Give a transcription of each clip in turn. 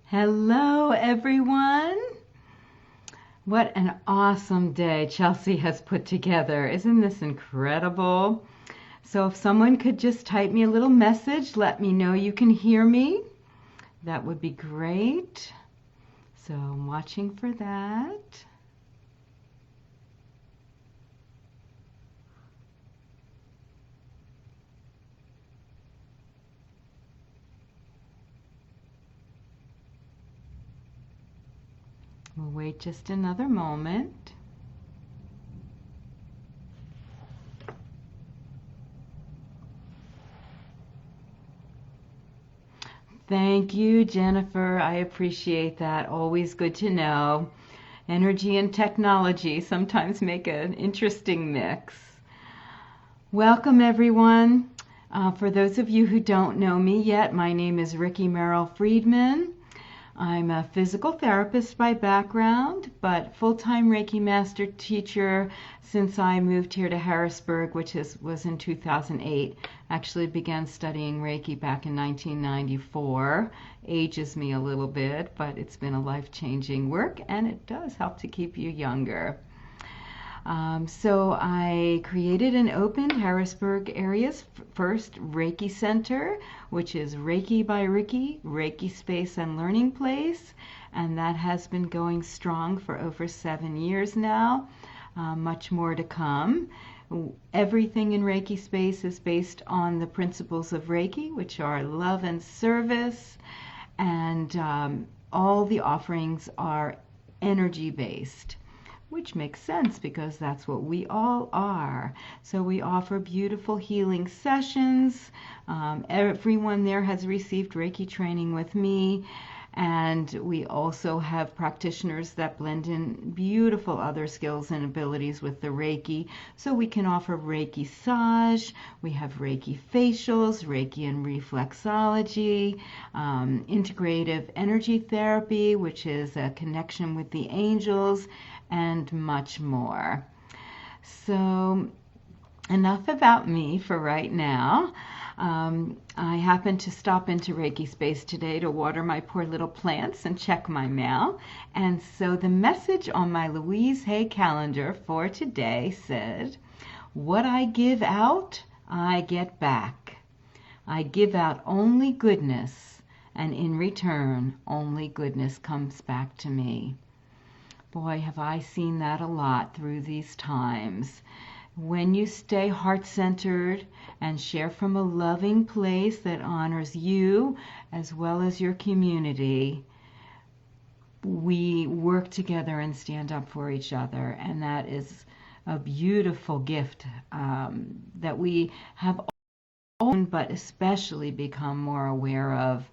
Hello, everyone. What an awesome day Chelsea has put together. Isn't this incredible? So if someone could just type me a little message, let me know you can hear me. That would be great. So I'm watching for that. We'll wait just another moment. Thank you, Jennifer. I appreciate that. Always good to know. Energy and technology sometimes make an interesting mix. Welcome, everyone. For those of you who don't know me yet, my name is Ricky Merrill Friedman. I'm a physical therapist by background, but full-time Reiki master teacher since I moved here to Harrisburg, which was in 2008. Actually began studying Reiki back in 1994. Ages me a little bit, but it's been a life-changing work, and it does help to keep you younger. So I created and opened Harrisburg area's first Reiki center, which is Reiki by Ricky, Reiki Space and Learning Place, and that has been going strong for over 7 years now. Much more to come. Everything in Reiki Space is based on the principles of Reiki, which are love and service, and all the offerings are energy based, which makes sense because that's what we all are. So we offer beautiful healing sessions. Everyone there has received Reiki training with me, and we also have practitioners that blend in beautiful other skills and abilities with the Reiki. So we can offer Reiki massage, we have Reiki facials, Reiki and reflexology, integrative energy therapy, which is a connection with the angels, and much more. So enough about me for right now. I happened to stop into Reiki Space today to water my poor little plants and check my mail. And so the message on my Louise Hay calendar for today said, "What I give out, I get back. I give out only goodness, and in return, only goodness comes back to me." Boy, have I seen that a lot through these times. When you stay heart-centered and share from a loving place that honors you as well as your community, we work together and stand up for each other. And that is a beautiful gift that we have own, but especially become more aware of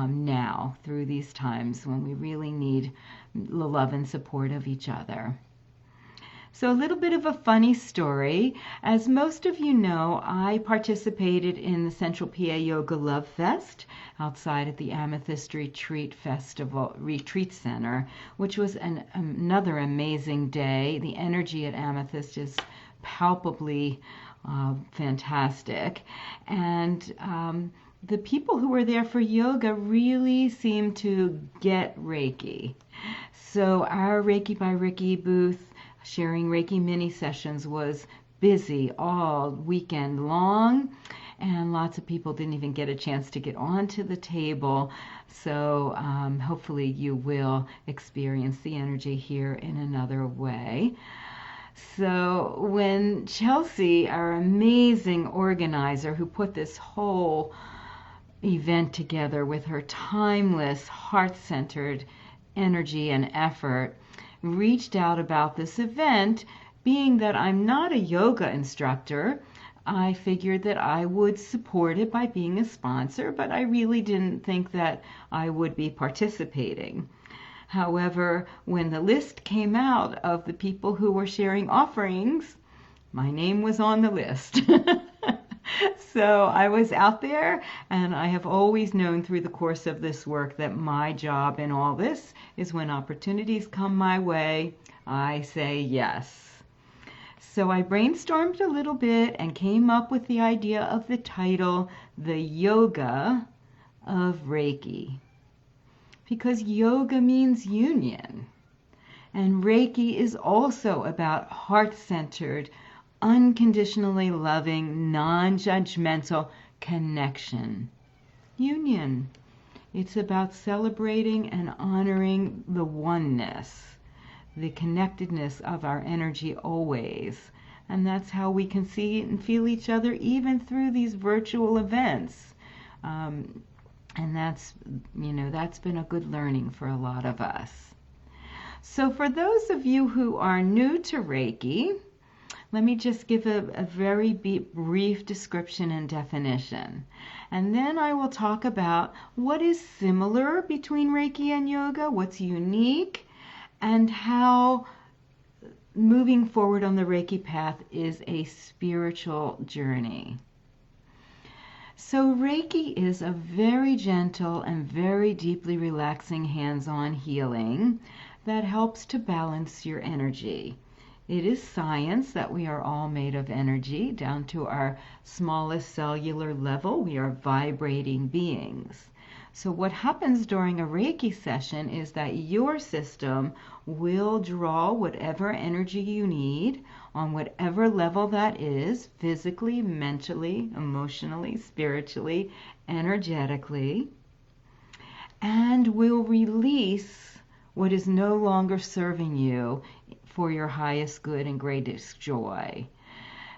now through these times when we really need the love and support of each other. So a little bit of a funny story. As most of you know, I participated in the Central PA Yoga Love Fest outside at the Amethyst Retreat Center, which was another amazing day. The energy at Amethyst is palpably fantastic. And the people who were there for yoga really seemed to get Reiki. So our Reiki by Ricky booth, sharing Reiki mini sessions, was busy all weekend long, and lots of people didn't even get a chance to get onto the table. So hopefully you will experience the energy here in another way. So when Chelsea, our amazing organizer who put this whole event together with her timeless, heart-centered energy and effort, reached out about this event, being that I'm not a yoga instructor, I figured that I would support it by being a sponsor, but I really didn't think that I would be participating. However, when the list came out of the people who were sharing offerings, my name was on the list. So I was out there, and I have always known through the course of this work that my job in all this is when opportunities come my way, I say yes. So I brainstormed a little bit and came up with the idea of the title, The Yoga of Reiki. because yoga means union. And Reiki is also about heart-centered, unconditionally loving, non-judgmental connection. Union. It's about celebrating and honoring the oneness, the connectedness of our energy always. And that's how we can see and feel each other even through these virtual events. And that's been a good learning for a lot of us. So for those of you who are new to Reiki, let me just give a very brief description and definition. And then I will talk about what is similar between Reiki and yoga, what's unique, and how moving forward on the Reiki path is a spiritual journey. So Reiki is a very gentle and very deeply relaxing hands-on healing that helps to balance your energy. It is science that we are all made of energy. Down to our smallest cellular level, we are vibrating beings. So what happens during a Reiki session is that your system will draw whatever energy you need on whatever level that is, physically, mentally, emotionally, spiritually, energetically, and will release what is no longer serving you for your highest good and greatest joy.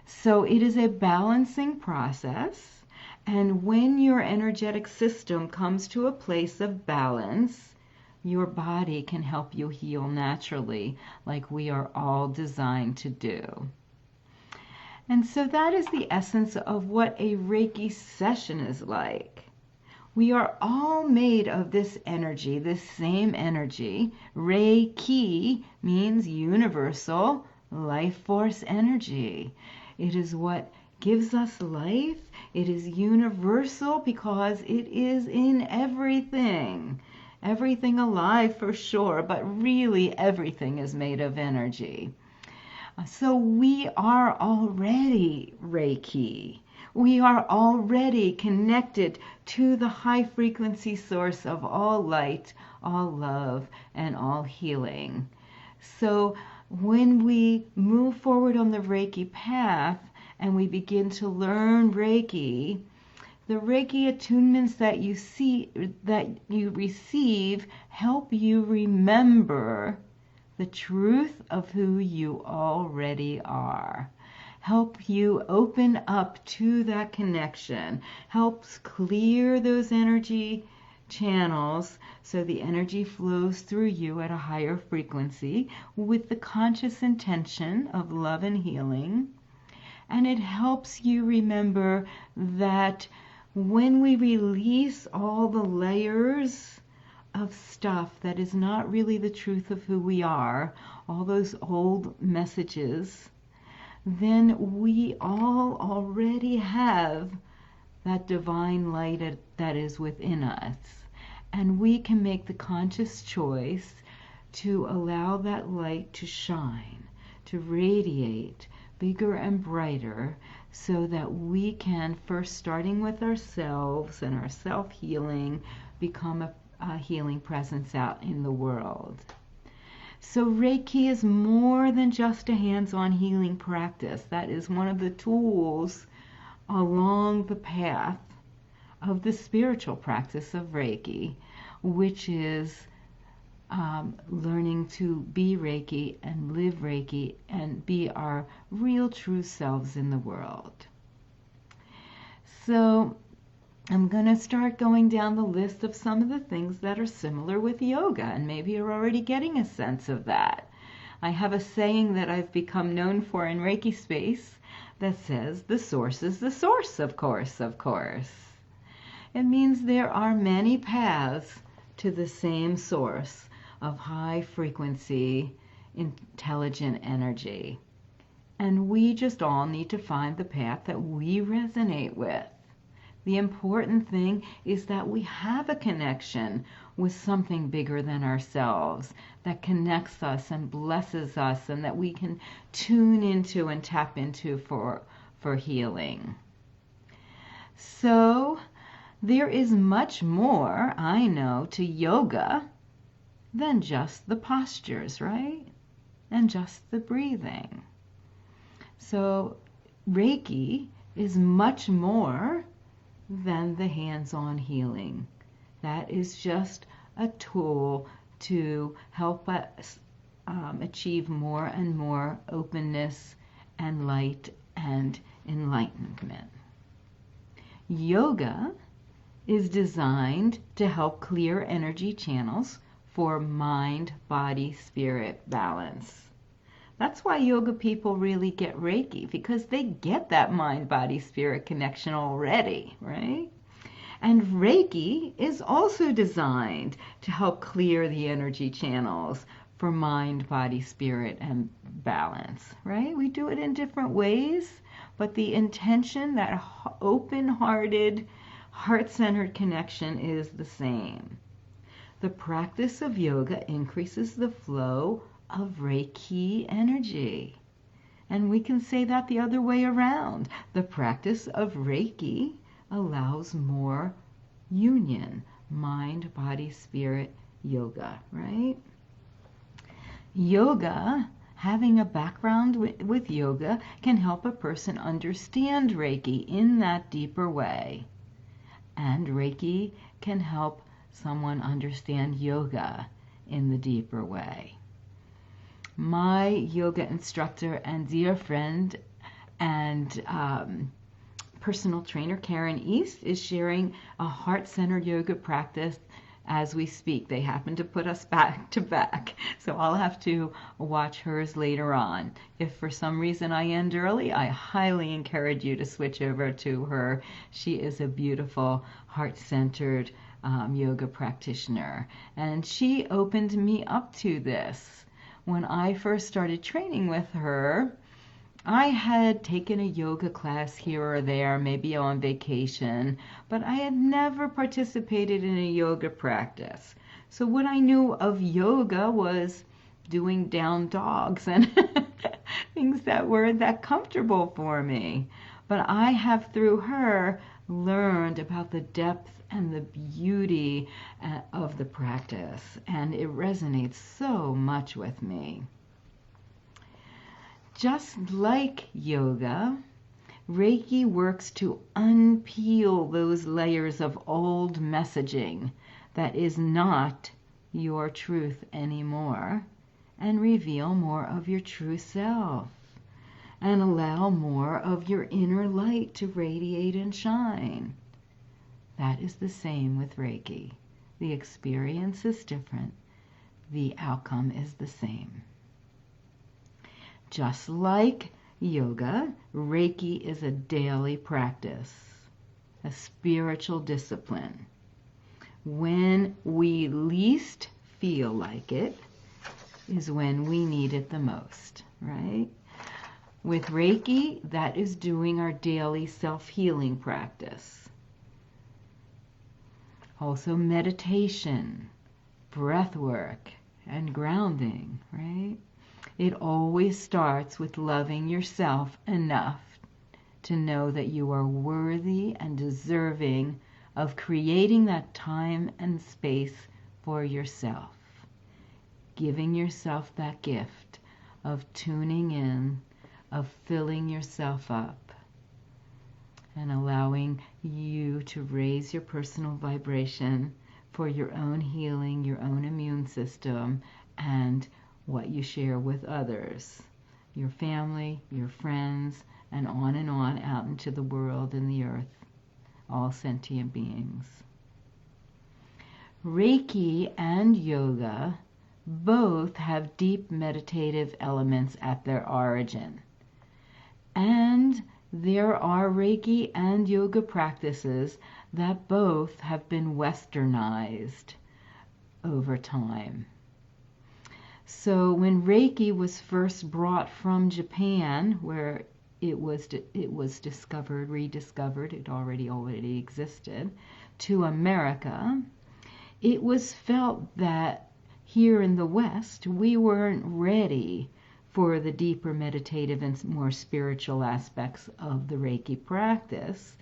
So it is a balancing process, and when your energetic system comes to a place of balance, your body can help you heal naturally, like we are all designed to do. And so that is the essence of what a Reiki session is like. We are all made of this energy, this same energy. Reiki means universal life force energy. It is what gives us life. It is universal because it is in everything. Everything alive for sure, but really everything is made of energy. So we are already Reiki. We are already connected to the high frequency source of all light, all love, and all healing. So when we move forward on the Reiki path and we begin to learn Reiki, the Reiki attunements that you receive help you remember the truth of who you already are. Help you open up to that connection, helps clear those energy channels so the energy flows through you at a higher frequency with the conscious intention of love and healing. And it helps you remember that when we release all the layers of stuff that is not really the truth of who we are, all those old messages, then we all already have that divine light that is within us. And we can make the conscious choice to allow that light to shine, to radiate bigger and brighter, so that we can, first starting with ourselves and our self-healing, become a healing presence out in the world. So Reiki is more than just a hands-on healing practice. That is one of the tools along the path of the spiritual practice of Reiki, which is learning to be Reiki and live Reiki and be our real true selves in the world. So I'm going to start going down the list of some of the things that are similar with yoga, and maybe you're already getting a sense of that. I have a saying that I've become known for in Reiki space that says, the source is the source, of course, of course. It means there are many paths to the same source of high frequency, intelligent energy. And we just all need to find the path that we resonate with. The important thing is that we have a connection with something bigger than ourselves that connects us and blesses us, and that we can tune into and tap into for healing. So There is much more, I know, to yoga than just the postures, right? And just the breathing. So Reiki is much more than the hands-on healing. That is just a tool to help us achieve more and more openness and light and enlightenment. Yoga is designed to help clear energy channels for mind, body, spirit balance. That's why yoga people really get Reiki, because they get that mind, body, spirit connection already, right? And Reiki is also designed to help clear the energy channels for mind, body, spirit, and balance, right? We do it in different ways, but the intention, that open-hearted, heart-centered connection is the same. The practice of yoga increases the flow of Reiki energy. And we can say that the other way around. The practice of Reiki allows more union, mind, body, spirit, yoga, right? Yoga, having a background with yoga, can help a person understand Reiki in that deeper way. And Reiki can help someone understand yoga in the deeper way. My yoga instructor and dear friend and personal trainer, Karen East, is sharing a heart-centered yoga practice as we speak. They happen to put us back to back, so I'll have to watch hers later on. If for some reason I end early, I highly encourage you to switch over to her. She is a beautiful, heart-centered yoga practitioner, and she opened me up to this. When I first started training with her, I had taken a yoga class here or there, maybe on vacation, but I had never participated in a yoga practice. So what I knew of yoga was doing down dogs and things that weren't that comfortable for me. But I have, through her, learned about the depth and the beauty of the practice, and it resonates so much with me. Just like yoga, Reiki works to unpeel those layers of old messaging that is not your truth anymore, and reveal more of your true self, and allow more of your inner light to radiate and shine. That is the same with Reiki. The experience is different. The outcome is the same. Just like yoga, Reiki is a daily practice, a spiritual discipline. When we least feel like it is when we need it the most, right? With Reiki, that is doing our daily self-healing practice. Also meditation, breath work, and grounding, right? It always starts with loving yourself enough to know that you are worthy and deserving of creating that time and space for yourself. Giving yourself that gift of tuning in, of filling yourself up, and allowing you to raise your personal vibration for your own healing, your own immune system, and what you share with others, your family, your friends, and on out into the world and the earth, all sentient beings. Reiki and yoga both have deep meditative elements at their origin. And there are Reiki and yoga practices that both have been westernized over time. So when Reiki was first brought from Japan, where it was discovered, rediscovered, it already existed, to America, it was felt that here in the West, we weren't ready for the deeper meditative and more spiritual aspects of the Reiki practice.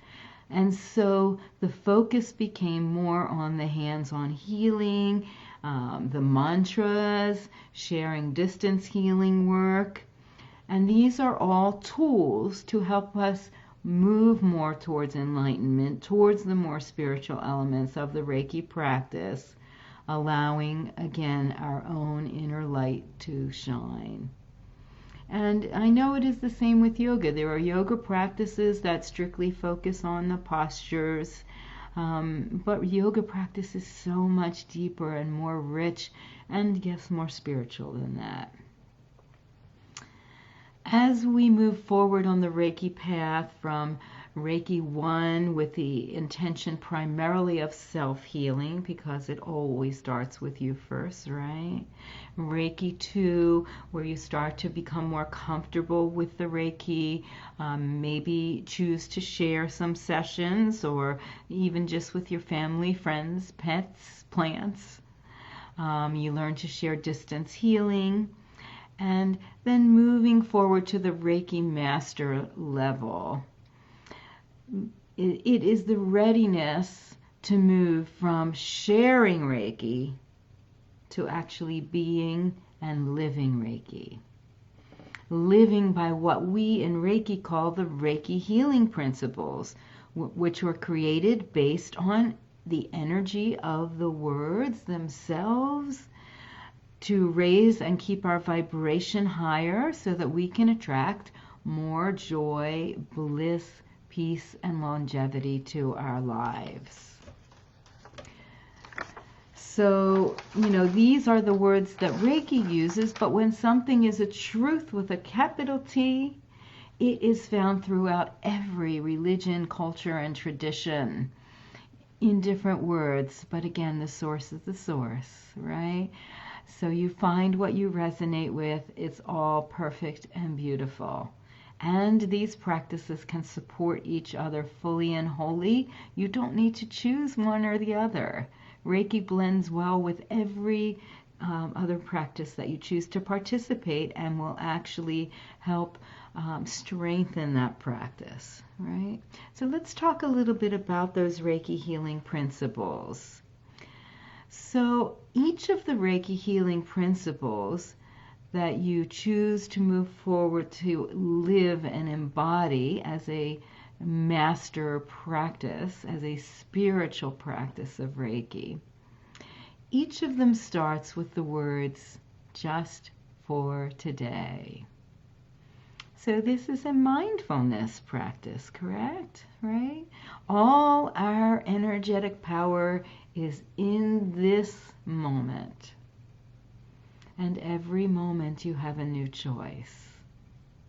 And so the focus became more on the hands-on healing, the mantras, sharing distance healing work. And these are all tools to help us move more towards enlightenment, towards the more spiritual elements of the Reiki practice, allowing, again, our own inner light to shine. And I know it is the same with yoga. There are yoga practices that strictly focus on the postures, but yoga practice is so much deeper and more rich and, yes, more spiritual than that. As we move forward on the Reiki path from Reiki 1 with the intention primarily of self-healing, because it always starts with you first, right? Reiki 2, where you start to become more comfortable with the Reiki, maybe choose to share some sessions, or even just with your family, friends, pets, plants. You learn to share distance healing. And then moving forward to the Reiki master level. It is the readiness to move from sharing Reiki to actually being and living Reiki. Living by what we in Reiki call the Reiki healing principles, which were created based on the energy of the words themselves, to raise and keep our vibration higher so that we can attract more joy, bliss, peace, and longevity to our lives. So, these are the words that Reiki uses, but when something is a truth with a capital T, it is found throughout every religion, culture, and tradition in different words. But again, the source is the source, right? So you find what you resonate with. It's all perfect and beautiful. And these practices can support each other fully and wholly. You don't need to choose one or the other. Reiki blends well with every other practice that you choose to participate and will actually help strengthen that practice, right? So let's talk a little bit about those Reiki healing principles. So each of the Reiki healing principles that you choose to move forward to live and embody as a master practice, as a spiritual practice of Reiki, each of them starts with the words, just for today. So this is a mindfulness practice, correct? Right? All our energetic power is in this moment. And every moment you have a new choice,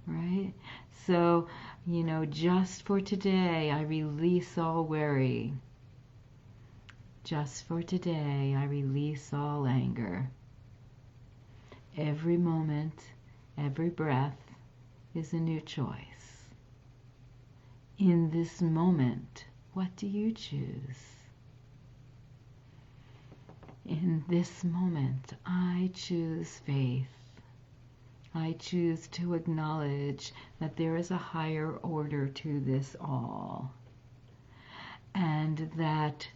right? So, just for today, I release all worry. Just for today, I release all anger. Every moment, every breath is a new choice. In this moment, what do you choose? In this moment, I choose faith. I choose to acknowledge that there is a higher order to this all. And that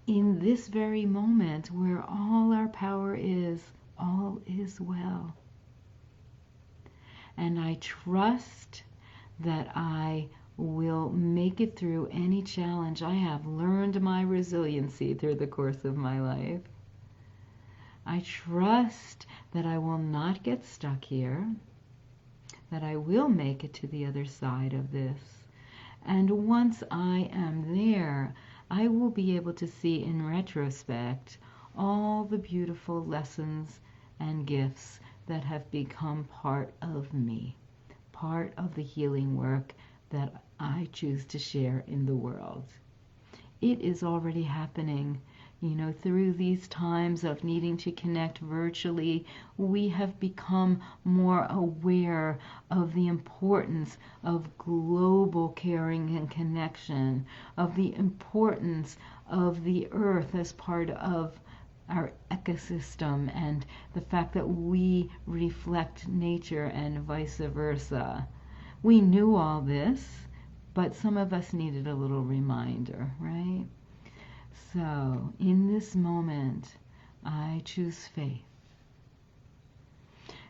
in this very moment where all our power is, all is well. And I trust that I will make it through any challenge. I have learned my resiliency through the course of my life. I trust that I will not get stuck here, that I will make it to the other side of this. And once I am there, I will be able to see in retrospect all the beautiful lessons and gifts that have become part of me, part of the healing work that I choose to share in the world. It is already happening. Through these times of needing to connect virtually, we have become more aware of the importance of global caring and connection, of the importance of the earth as part of our ecosystem, and the fact that we reflect nature and vice versa. We knew all this, but some of us needed a little reminder, right? So in this moment, I choose faith.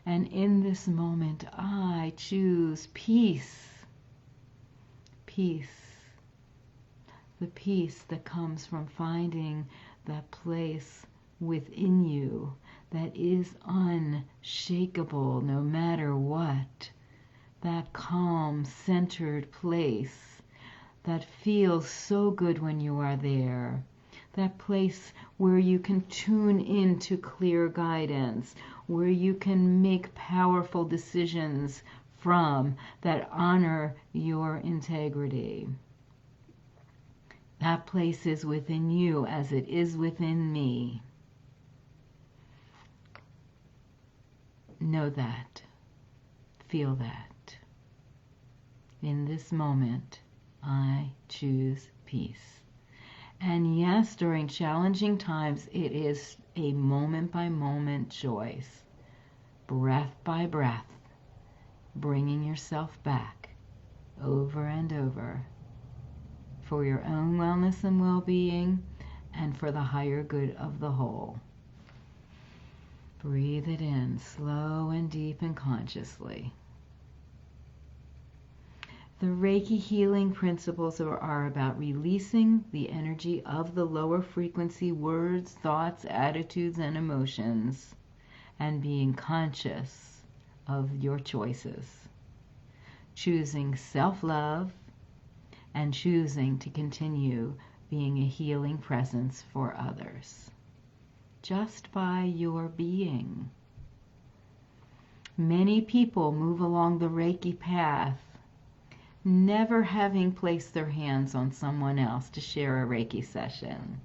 And in this moment, I choose peace. Peace. The peace that comes from finding that place within you that is unshakable no matter what. That calm, centered place that feels so good when you are there. That place where you can tune into clear guidance, where you can make powerful decisions from that honor your integrity. That place is within you as it is within me. Know that. Feel that. In this moment, I choose peace. And yes, during challenging times, it is a moment-by-moment choice, breath by breath, bringing yourself back over and over for your own wellness and well-being and for the higher good of the whole. Breathe it in, slow and deep and consciously. The Reiki healing principles are about releasing the energy of the lower frequency words, thoughts, attitudes, and emotions, and being conscious of your choices. Choosing self-love and choosing to continue being a healing presence for others. Just by your being. Many people move along the Reiki path never having placed their hands on someone else to share a Reiki session.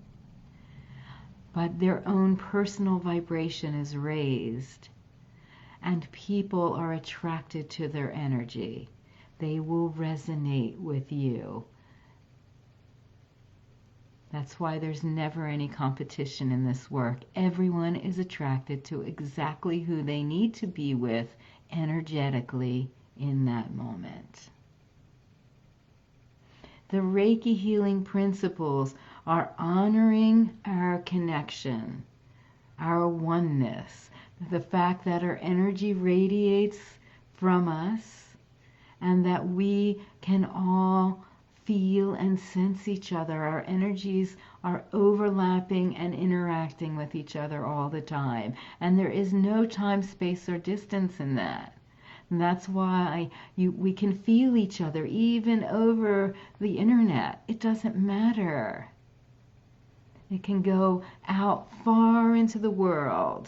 But their own personal vibration is raised, and people are attracted to their energy. They will resonate with you. That's why there's never any competition in this work. Everyone is attracted to exactly who they need to be with energetically in that moment. The Reiki healing principles are honoring our connection, our oneness, the fact that our energy radiates from us and that we can all feel and sense each other. Our energies are overlapping and interacting with each other all the time. And there is no time, space, or distance in that. And that's why we can feel each other even over the internet. It doesn't matter. It can go out far into the world.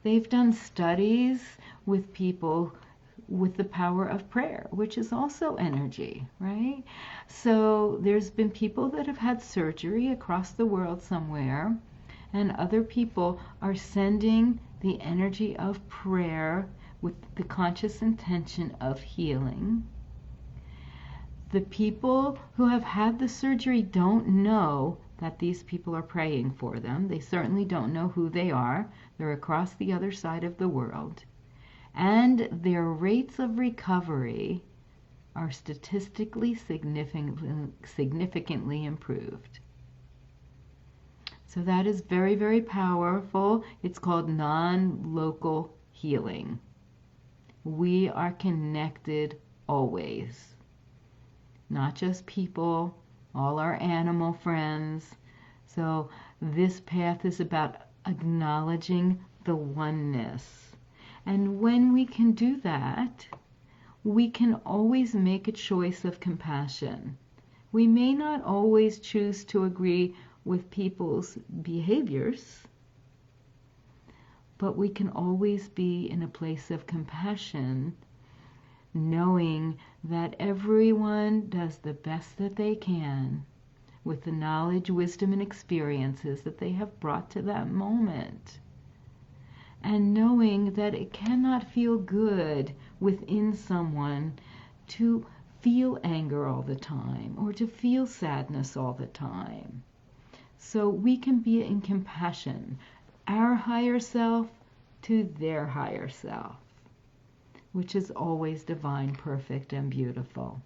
They've done studies with people with the power of prayer, which is also energy, right? So there's been people that have had surgery across the world somewhere, and other people are sending the energy of prayer with the conscious intention of healing. The people who have had the surgery don't know that these people are praying for them. They certainly don't know who they are. They're across the other side of the world. And their rates of recovery are statistically significantly improved. So that is very, very powerful. It's called non-local healing. We are connected always. Not just people, all our animal friends. So this path is about acknowledging the oneness. And when we can do that, we can always make a choice of compassion. We may not always choose to agree with people's behaviors, but we can always be in a place of compassion, knowing that everyone does the best that they can with the knowledge, wisdom, and experiences that they have brought to that moment. And knowing that it cannot feel good within someone to feel anger all the time or to feel sadness all the time. So we can be in compassion, our higher self to their higher self, which is always divine, perfect, and beautiful.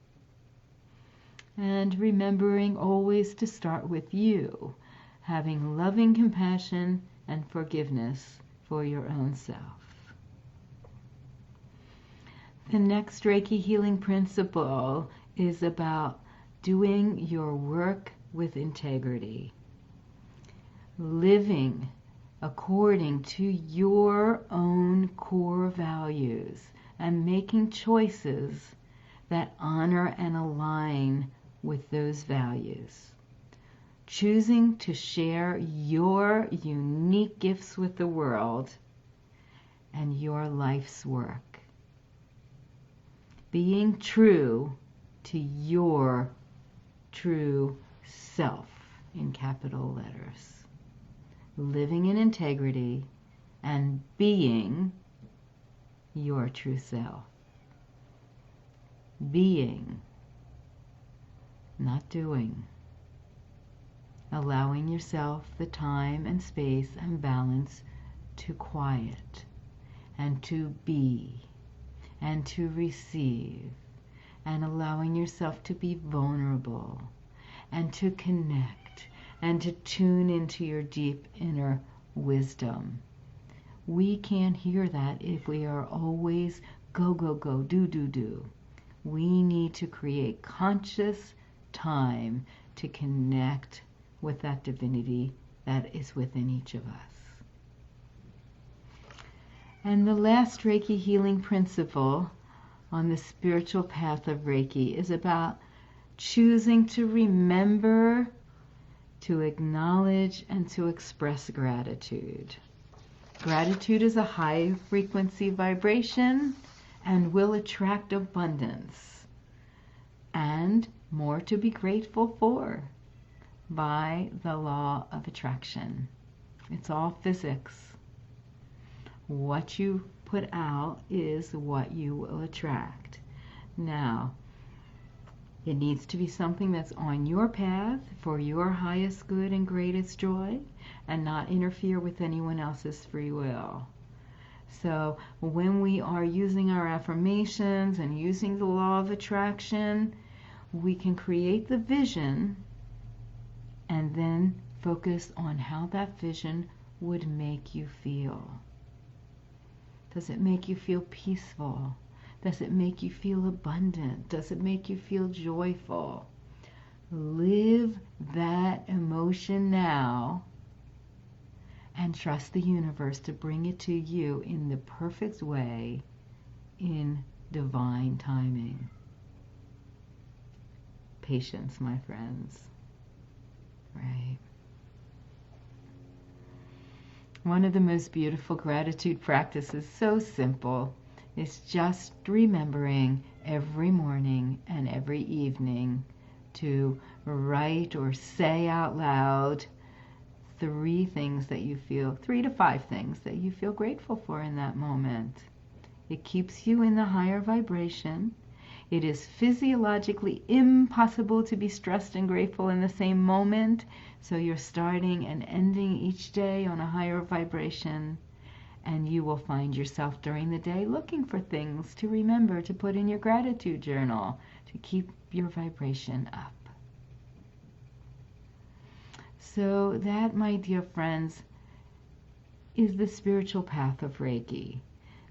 And remembering always to start with you, having loving compassion and forgiveness for your own self. The next Reiki healing principle is about doing your work with integrity, living according to your own core values and making choices that honor and align with those values. Choosing to share your unique gifts with the world and your life's work. Being true to your true self in capital letters. Living in integrity and being your true self. Being, not doing. Allowing yourself the time and space and balance to quiet and to be and to receive, and allowing yourself to be vulnerable and to connect and to tune into your deep inner wisdom. We can't hear that if we are always go, go, go, do, do, do. We need to create conscious time to connect with that divinity that is within each of us. And the last Reiki healing principle on the spiritual path of Reiki is about choosing to remember, to acknowledge, and to express gratitude. Gratitude is a high frequency vibration and will attract abundance and more to be grateful for by the law of attraction. It's all physics. What you put out is what you will attract. Now, it needs to be something that's on your path for your highest good and greatest joy and not interfere with anyone else's free will. So when we are using our affirmations and using the law of attraction, we can create the vision and then focus on how that vision would make you feel. Does it make you feel peaceful? Does it make you feel abundant? Does it make you feel joyful? Live that emotion now and trust the universe to bring it to you in the perfect way in divine timing. Patience, my friends. Right. One of the most beautiful gratitude practices, so simple, is just remembering every morning and every evening to write or say out loud 3 things that you feel, 3 to 5 things that you feel grateful for in that moment. It keeps you in the higher vibration. It is physiologically impossible to be stressed and grateful in the same moment. So you're starting and ending each day on a higher vibration. And you will find yourself during the day looking for things to remember to put in your gratitude journal to keep your vibration up. So that, my dear friends, is the spiritual path of Reiki.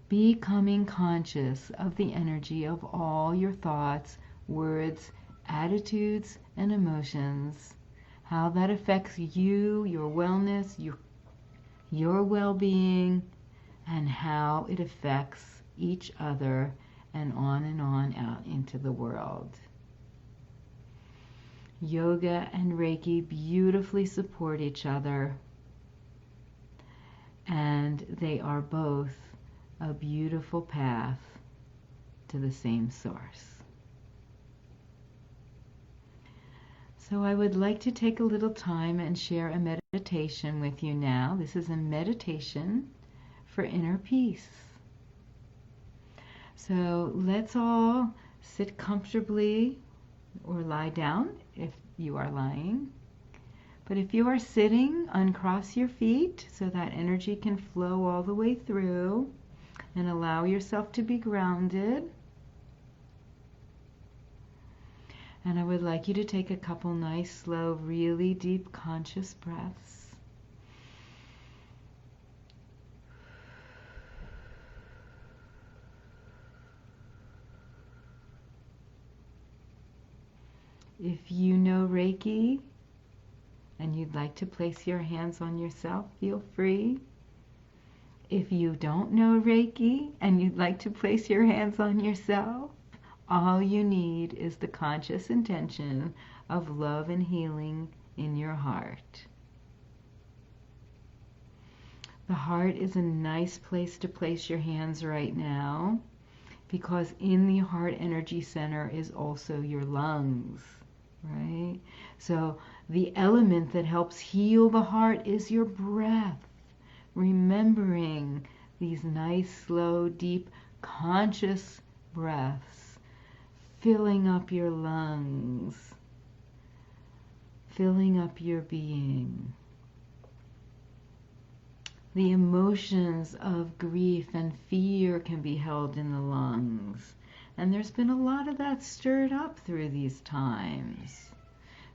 Becoming conscious of the energy of all your thoughts, words, attitudes, and emotions, how that affects you, your wellness, your well-being, and how it affects each other, and on out into the world. Yoga and Reiki beautifully support each other, and they are both a beautiful path to the same source. So I would like to take a little time and share a meditation with you now. This is a meditation for inner peace. So let's all sit comfortably or lie down if you are lying. But if you are sitting, uncross your feet so that energy can flow all the way through, and allow yourself to be grounded. And I would like you to take a couple nice, slow, really deep conscious breaths. If you know Reiki and you'd like to place your hands on yourself, feel free. If you don't know Reiki and you'd like to place your hands on yourself, all you need is the conscious intention of love and healing in your heart. The heart is a nice place to place your hands right now, because in the heart energy center is also your lungs, right? So the element that helps heal the heart is your breath. Remembering these nice, slow, deep, conscious breaths, filling up your lungs, filling up your being. The emotions of grief and fear can be held in the lungs. And there's been a lot of that stirred up through these times.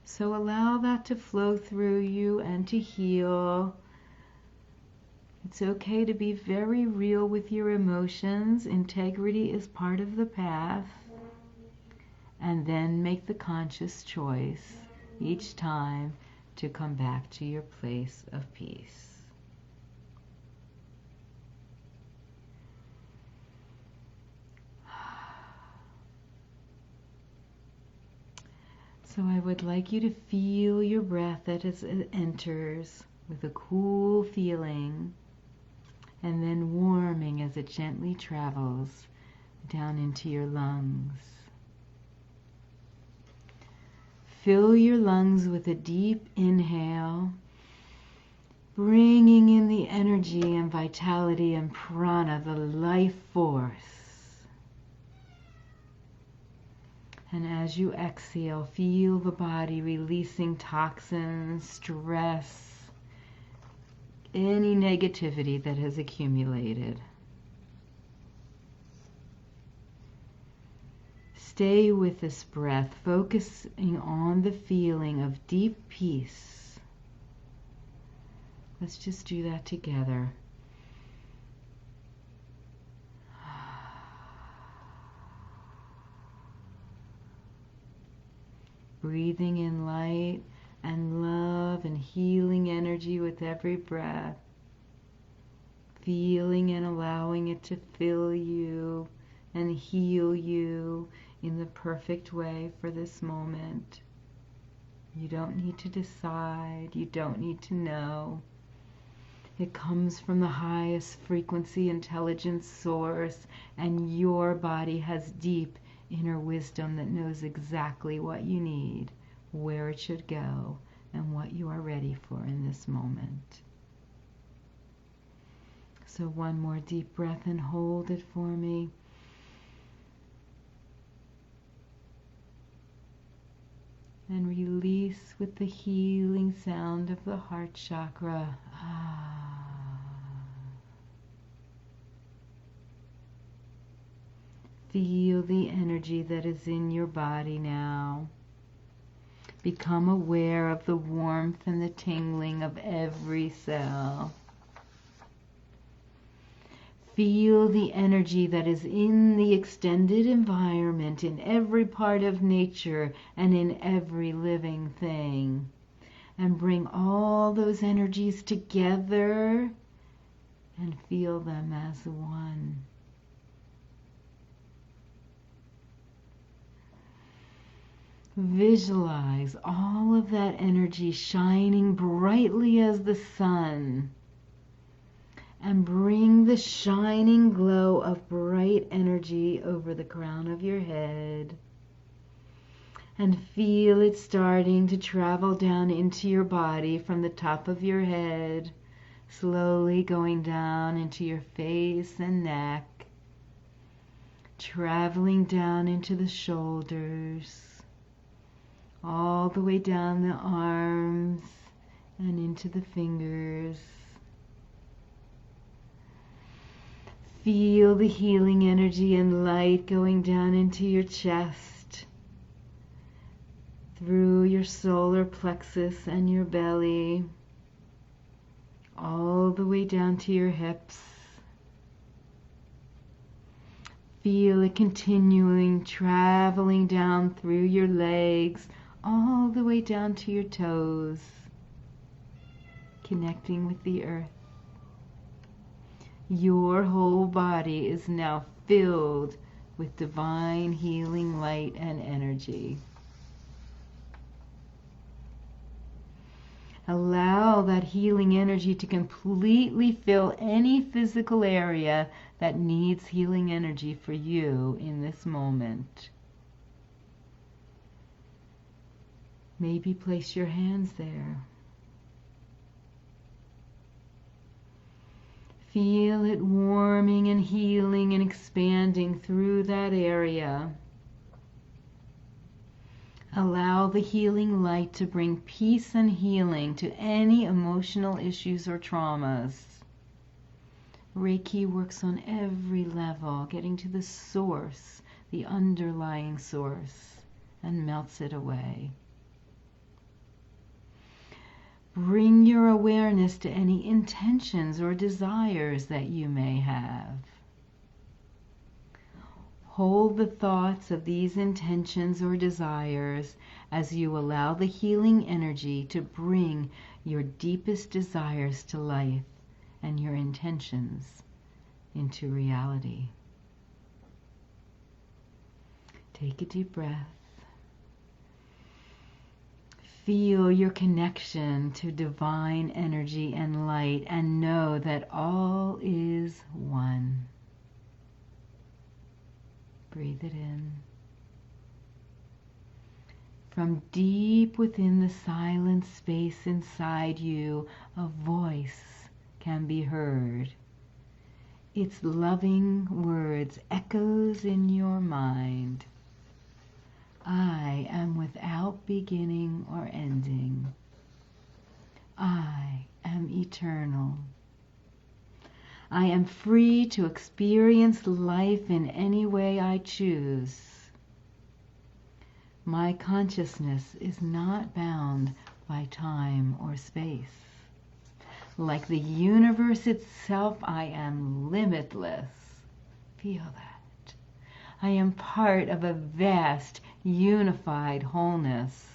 So allow that to flow through you and to heal. It's okay to be very real with your emotions. Integrity is part of the path. And then make the conscious choice each time to come back to your place of peace. So I would like you to feel your breath as it enters with a cool feeling and then warming as it gently travels down into your lungs. Fill your lungs with a deep inhale, bringing in the energy and vitality and prana, the life force. And as you exhale, feel the body releasing toxins, stress, any negativity that has accumulated. Stay with this breath, focusing on the feeling of deep peace. Let's just do that together. Breathing in light and love and healing energy with every breath. Feeling and allowing it to fill you and heal you in the perfect way for this moment. You don't need to decide. You don't need to know. It comes from the highest frequency intelligence source, and your body has deep inner wisdom that knows exactly what you need, where it should go, and what you are ready for in this moment. So one more deep breath and hold it for me. And release with the healing sound of the heart chakra. Feel the energy that is in your body now. Become aware of the warmth and the tingling of every cell. Feel the energy that is in the extended environment, in every part of nature and in every living thing. And bring all those energies together and feel them as one. Visualize all of that energy shining brightly as the sun. And bring the shining glow of bright energy over the crown of your head. And feel it starting to travel down into your body from the top of your head, slowly going down into your face and neck, traveling down into the shoulders, all the way down the arms and into the fingers. Feel the healing energy and light going down into your chest, through your solar plexus and your belly, all the way down to your hips. Feel it continuing, traveling down through your legs, all the way down to your toes, connecting with the earth. Your whole body is now filled with divine healing light and energy. Allow that healing energy to completely fill any physical area that needs healing energy for you in this moment. Maybe place your hands there. Feel it warming and healing and expanding through that area. Allow the healing light to bring peace and healing to any emotional issues or traumas. Reiki works on every level, getting to the source, the underlying source, and melts it away. Bring your awareness to any intentions or desires that you may have. Hold the thoughts of these intentions or desires as you allow the healing energy to bring your deepest desires to life and your intentions into reality. Take a deep breath. Feel your connection to divine energy and light, and know that all is one. Breathe it in. From deep within the silent space inside you, a voice can be heard. Its loving words echoes in your mind. I am without beginning or ending. I am eternal. I am free to experience life in any way I choose. My consciousness is not bound by time or space. Like the universe itself, I am limitless. Feel that. I am part of a vast, unified wholeness.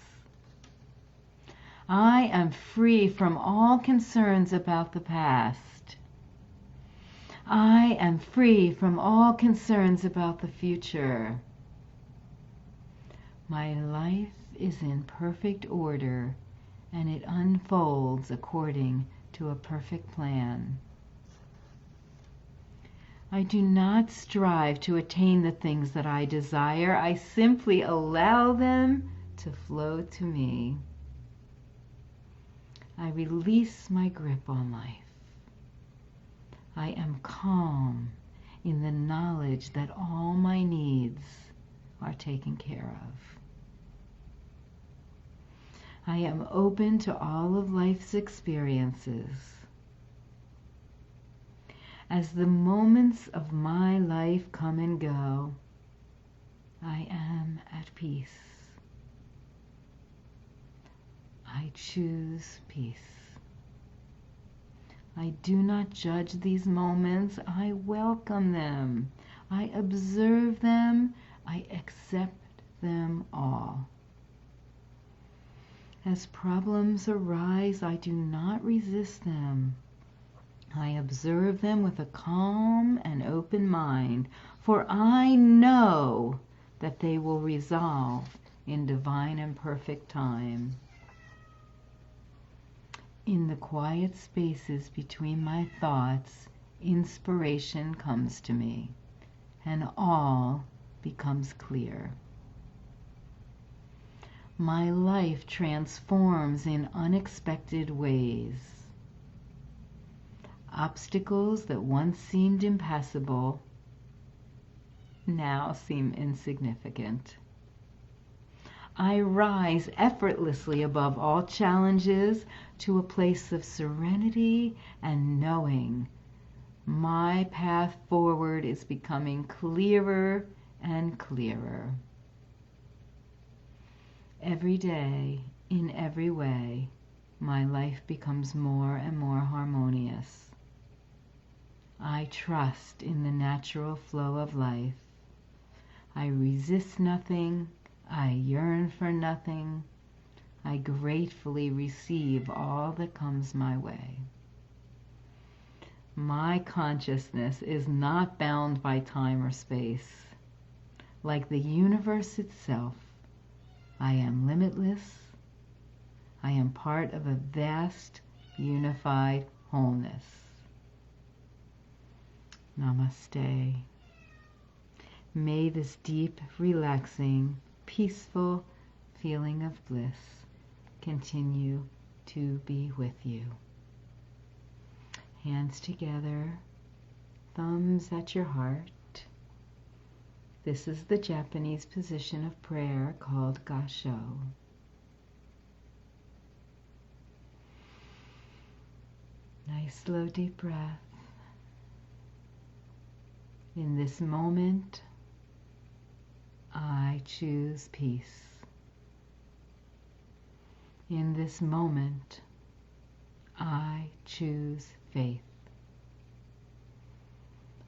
I am free from all concerns about the past. I am free from all concerns about the future. My life is in perfect order, and it unfolds according to a perfect plan. I do not strive to attain the things that I desire. I simply allow them to flow to me. I release my grip on life. I am calm in the knowledge that all my needs are taken care of. I am open to all of life's experiences. As the moments of my life come and go, I am at peace. I choose peace. I do not judge these moments. I welcome them. I observe them. I accept them all. As problems arise, I do not resist them. I observe them with a calm and open mind, for I know that they will resolve in divine and perfect time. In the quiet spaces between my thoughts, inspiration comes to me, and all becomes clear. My life transforms in unexpected ways. Obstacles that once seemed impassable now seem insignificant. I rise effortlessly above all challenges to a place of serenity and knowing. My path forward is becoming clearer and clearer. Every day, in every way, my life becomes more and more harmonious. I trust in the natural flow of life. I resist nothing. I yearn for nothing. I gratefully receive all that comes my way. My consciousness is not bound by time or space. Like the universe itself, I am limitless. I am part of a vast, unified wholeness. Namaste. May this deep, relaxing, peaceful feeling of bliss continue to be with you. Hands together, thumbs at your heart. This is the Japanese position of prayer called Gasho. Nice slow deep breath. In this moment, I choose peace. In this moment, I choose faith.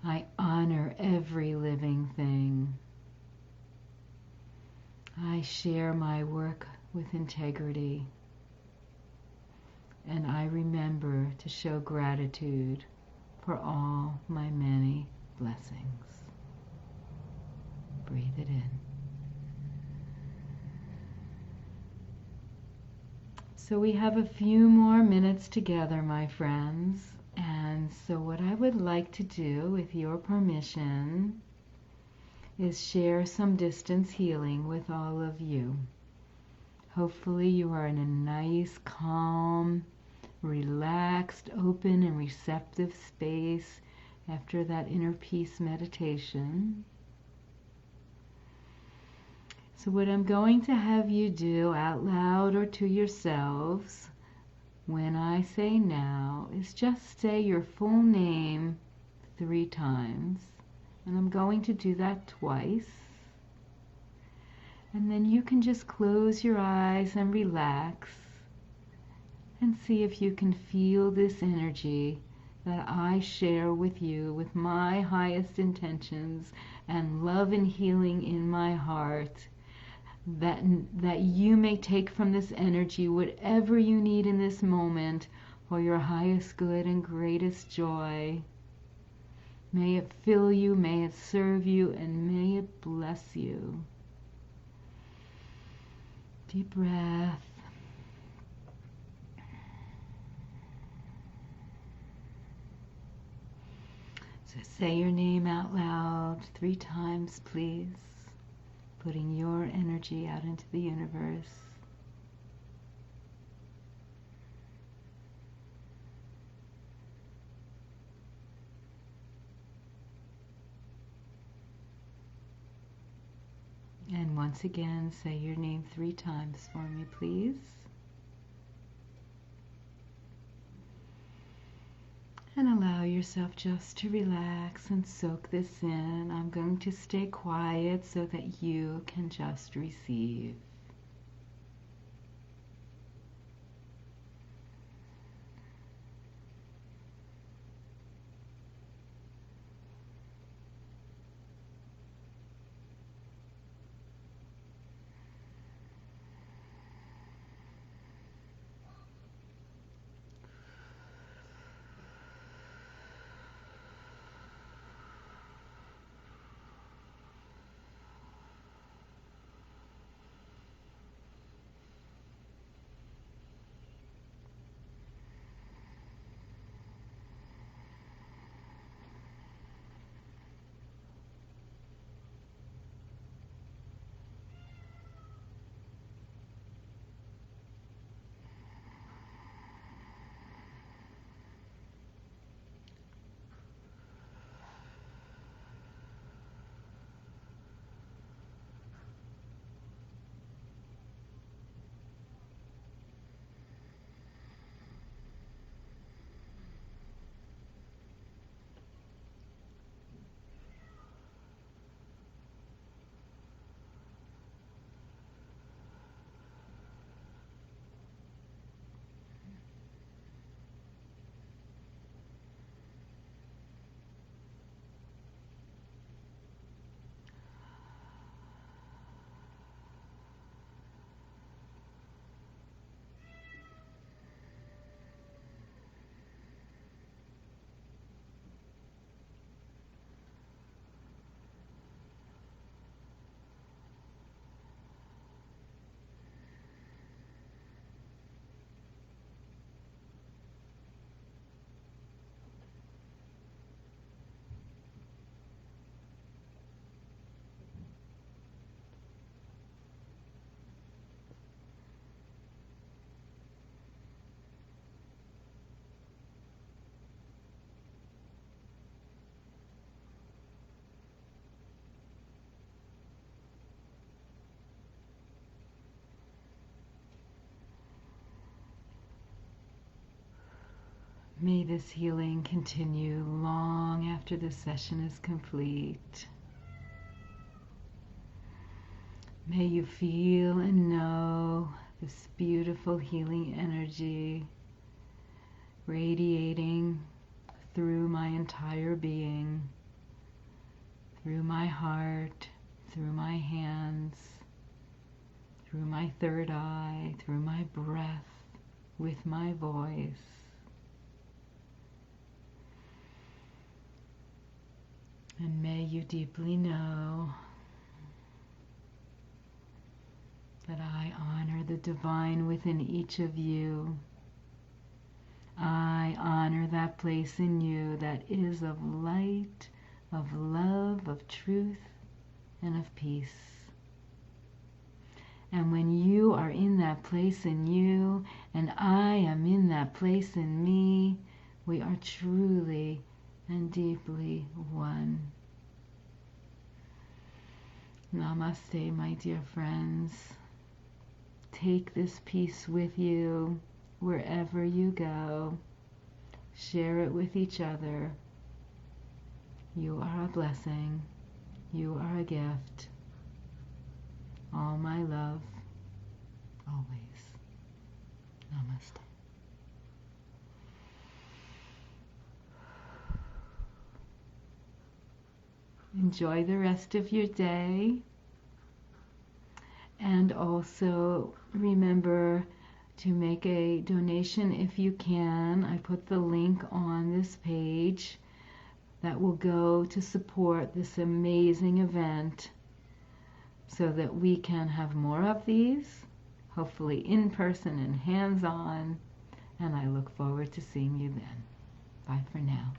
I honor every living thing. I share my work with integrity. And I remember to show gratitude for all my many blessings. Breathe it in. So we have a few more minutes together, my friends. And so what I would like to do, with your permission, is share some distance healing with all of you. Hopefully you are in a nice, calm, relaxed, open, and receptive space after that inner peace meditation. So what I'm going to have you do out loud or to yourselves when I say now is just say your full name 3 times. And I'm going to do that twice. And then you can just close your eyes and relax and see if you can feel this energy that I share with you with my highest intentions and love and healing in my heart, that you may take from this energy whatever you need in this moment for your highest good and greatest joy. May it fill you, may it serve you, and may it bless you. Deep breath. So say your name out loud 3 times, please, putting your energy out into the universe. And once again, say your name 3 times for me, please. And allow yourself just to relax and soak this in. I'm going to stay quiet so that you can just receive. May this healing continue long after the session is complete. May you feel and know this beautiful healing energy radiating through my entire being, through my heart, through my hands, through my third eye, through my breath, with my voice. And may you deeply know that I honor the divine within each of you. I honor that place in you that is of light, of love, of truth, and of peace. And when you are in that place in you, and I am in that place in me, we are truly and deeply one. Namaste, my dear friends. Take this peace with you wherever you go. Share it with each other. You are a blessing. You are a gift. All my love, always. Namaste. Enjoy the rest of your day. And also remember to make a donation if you can. I put the link on this page that will go to support this amazing event so that we can have more of these, hopefully in person and hands-on. And I look forward to seeing you then. Bye for now.